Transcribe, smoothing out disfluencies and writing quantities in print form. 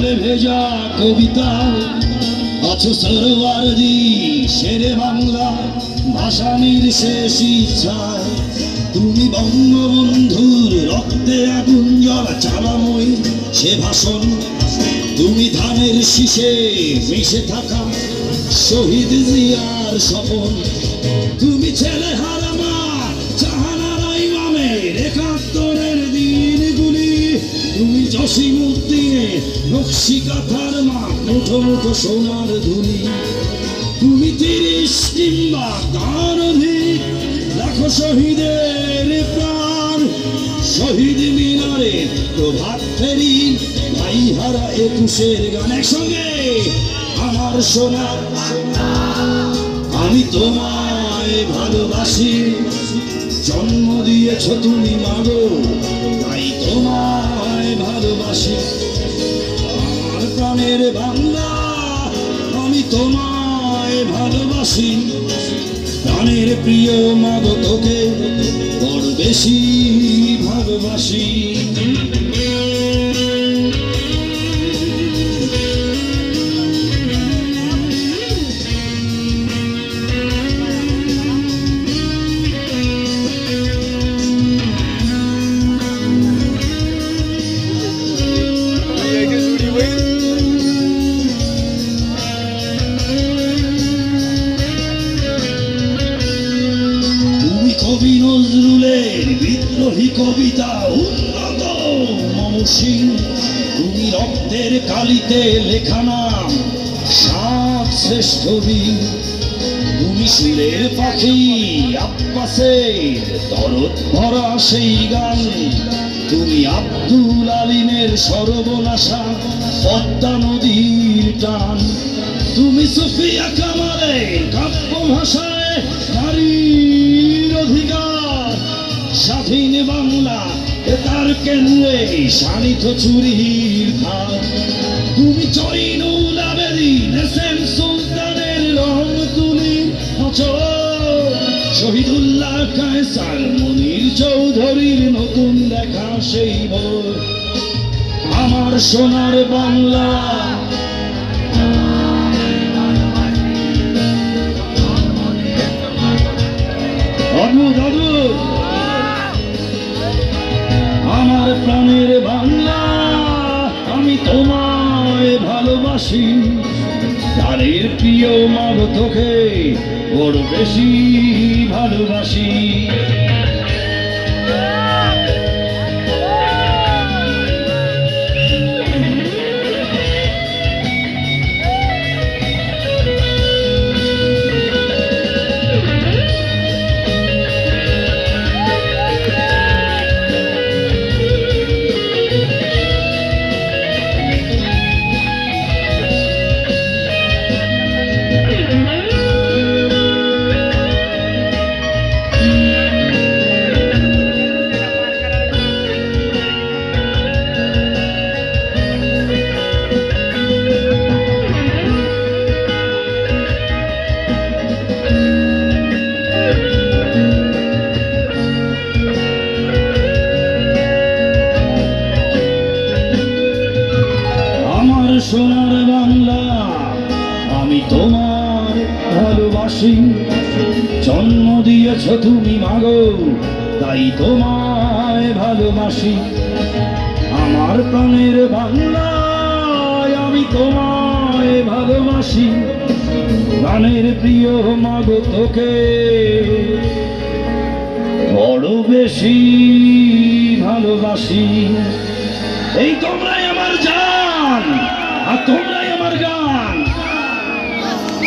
জলে ভেজা কবিতা আছো সরোয়ারদি শেরে বাংলা ভাষানির শেষ ইচ্ছায় তুমি বঙ্গবন্ধুর রক্তে আগুন জ্বলা চালাময় সে ভাষণ তুমি ধানের শীষে মিশে থাকা শহীদ জিয়ার স্বপন তুমি ছেলে হারা মা জাহানারা ইমামের ৭১-এর দিনগুলি তুমি জসিমউদ্দিনের নকশি কাঁথার মা মুঠো মুঠো সোনার ধুলি তুমি ৩০ কিংবা তার অধিক লাখো শহীদের প্রাণ শহীদ মিনারে প্রভাত ফেরি ভাই হারা ২১-এর গান একসঙ্গে আমার সোনা আমি তোমায় ভালোবাসি জন্ম দিয়েছ তুমি মাগো তাই তোমায় ভালোবাসি আমার প্রাণের বাংলা আমি তোমায় ভালোবাসি প্রাণের প্রিয় মাগো তোকে বড় বেশি ভালোবাসি কবি নজরুলের বিদ্রোহী কবিতা উন্নত মমসিং তুমি রক্তের কালিতে লেখা নাম ৭ শ্রেষ্ঠ বীর তুমি সুরের পাখি আব্বাসের দরদ ভরা সেই গান তুমি আব্দুল আলিমের সর্বনাশা পদ্মা নদীর টান তুমি সুফিয়া কামালের কাব্য ভাষায় নারীর অধিকার স্বাধীন বাংলা তার কেন্দ্রে শানিত চুরির ধার তুমি জয়নুল আবেদিন এসএম সুলতানের রং তুলি শহীদুল্লাহ কায়সার মনির চৌধুরীর নতুন দেখা সেই বই আমার সোনার বাংলা অদ্ভুত অদ্ভুত আমার প্রাণের বাংলা আমি তোমায় ভালোবাসি প্রাণের প্রিয় মাগো তোকে বড় বেশি ভালোবাসি সোনার বাংলা আমি তোমার ভালোবাসি জন্ম দিয়েছ তুমি মাগো তাই তোমায় ভালোবাসি আমার প্রাণের বাংলা আমি তোমায় ভালোবাসি প্রাণের প্রিয় মাগো তোকে বড় বেশি ভালোবাসি এই তোমরাই আমার জান আর তোমরাই আমার গান